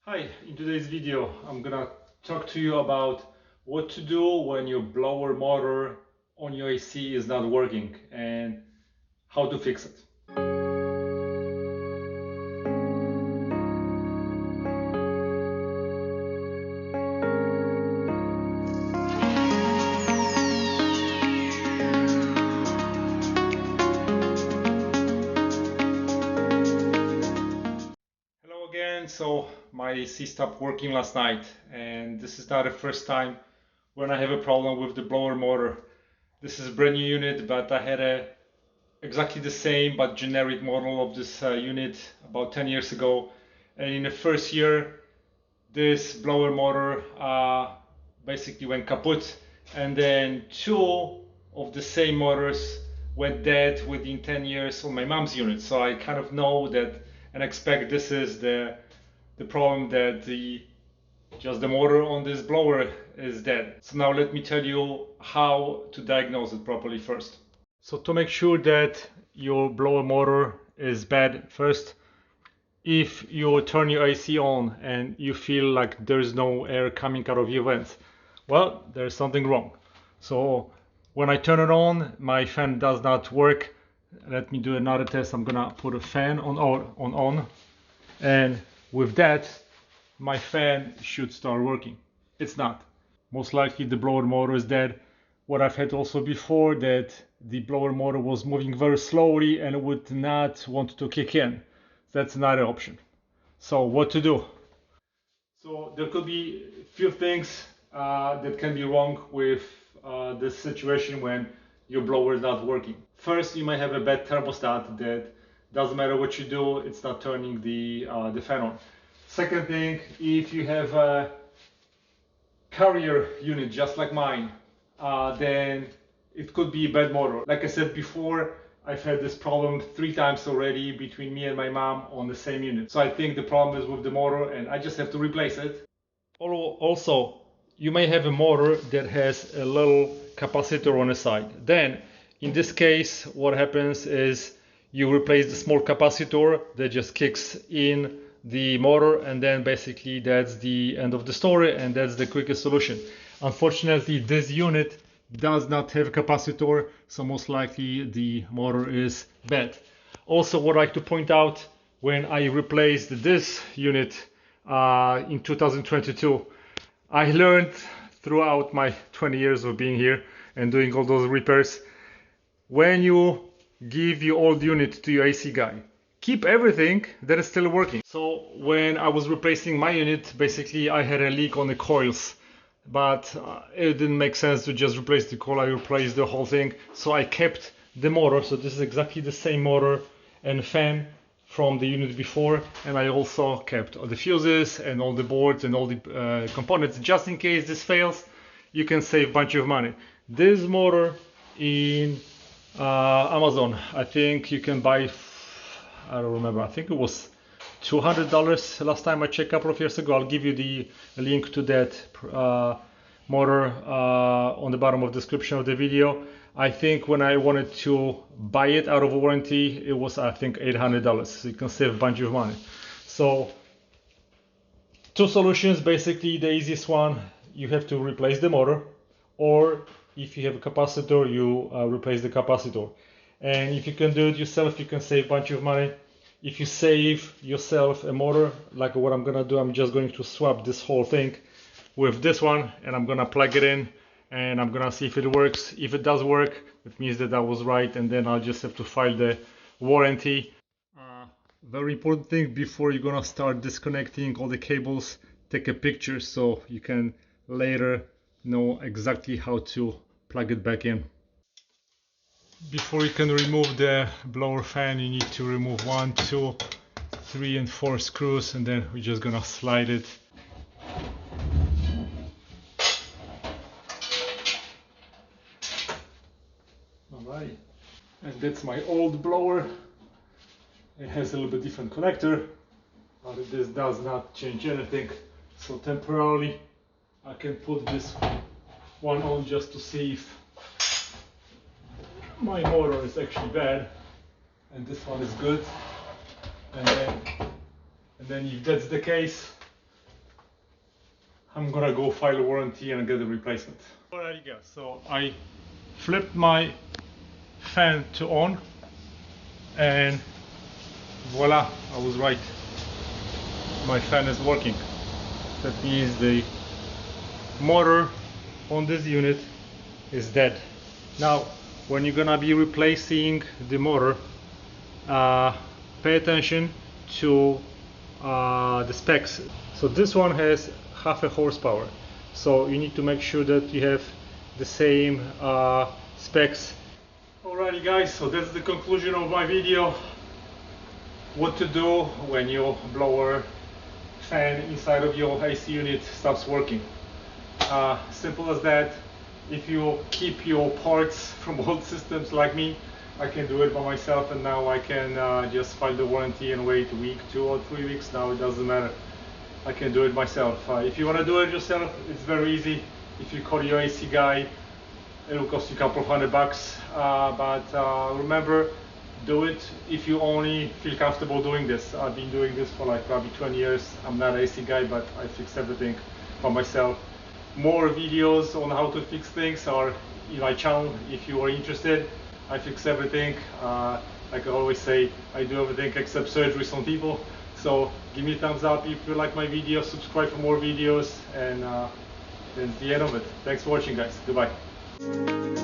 Hi, in today's video I'm gonna talk to you about what to do when your blower motor on your AC is not working and how to fix it. Hello again. So my AC stopped working last night, and this is not the first time when I have a problem with the blower motor. This is a brand new unit, but I had exactly the same but generic model of this unit about 10 years ago, and in the first year this blower motor basically went kaput, and then two of the same motors went dead within 10 years on my mom's unit. So I kind of know that and expect this is the problem, that just the motor on this blower is dead. So now let me tell you how to diagnose it properly first. So to make sure that your blower motor is bad, first, if you turn your AC on and you feel like there's no air coming out of your vents, well, there's something wrong. So when I turn it on, my fan does not work. Let me do another test. I'm gonna put a fan on, and with that my fan should start working. It's not. Most likely the blower motor is dead. What I've had also before, that the blower motor was moving very slowly and would not want to kick in. That's another option. So what to do? So there could be a few things that can be wrong with this situation when your blower is not working. First, you might have a bad thermostat that doesn't matter what you do, it's not turning the fan on. Second thing, if you have a carrier unit just like mine, then it could be a bad motor. Like I said before, I've had this problem 3 times already between me and my mom on the same unit. So I think the problem is with the motor and I just have to replace it. Also, you may have a motor that has a little capacitor on the side. Then, in this case, what happens is you replace the small capacitor that just kicks in the motor, and then basically that's the end of the story, and that's the quickest solution. Unfortunately, this unit does not have a capacitor, so most likely the motor is bad. Also, what I like to point out, when I replaced this unit in 2022, I learned throughout my 20 years of being here and doing all those repairs, when you give your old unit to your AC guy, keep everything that is still working. So when I was replacing my unit, basically I had a leak on the coils, but it didn't make sense to just replace the coil. I replaced the whole thing, so I kept the motor. So this is exactly the same motor and fan from the unit before, and I also kept all the fuses and all the boards and all the components, just in case this fails. You can save a bunch of money. This motor in Amazon, I think you can buy, I don't remember, I think it was $200 last time I checked a couple of years ago. I'll give you the link to that motor on the bottom of the description of the video. I think when I wanted to buy it out of warranty, it was, I think, $800, so you can save a bunch of money. So two solutions, basically. The easiest one, you have to replace the motor, or if you have a capacitor, you replace the capacitor. And if you can do it yourself, you can save a bunch of money. If you save yourself a motor, like what I'm gonna do, I'm just going to swap this whole thing with this one, and I'm gonna plug it in, and I'm gonna see if it works. If it does work, it means that I was right, and then I'll just have to file the warranty. Very important thing, before you're gonna start disconnecting all the cables, take a picture so you can later know exactly how to plug it back in. Before you can remove the blower fan, you need to remove 1, 2, 3 and 4 screws, and then we're just gonna slide it. Alright, and that's my old blower. It has a little bit different connector, but this does not change anything. So temporarily I can put this one on just to see if my motor is actually bad and this one is good. And then if that's the case, I'm gonna go file a warranty and get a replacement. Alrighty guys, so I flipped my fan to on and voila, I was right. My fan is working. That means the motor on this unit is dead. Now when you're gonna be replacing the motor, pay attention to the specs. So this one has half a horsepower, so you need to make sure that you have the same specs. Alrighty guys, so that's the conclusion of my video. What to do when your blower fan inside of your AC unit stops working. Simple as that. If you keep your parts from old systems like me, I can do it by myself, and now I can just file the warranty and wait a week, 2 or 3 weeks. Now it doesn't matter. I can do it myself. If you want to do it yourself, it's very easy. If you call your AC guy, it'll cost you a couple of $100. But remember, do it if you only feel comfortable doing this. I've been doing this for like probably 20 years. I'm not an AC guy, but I fix everything by myself. More videos on how to fix things are in my channel if you are interested. I fix everything. Like I always say, I do everything except surgeries on people. So give me a thumbs up if you like my video, subscribe for more videos, and that's the end of it. Thanks for watching guys. Goodbye.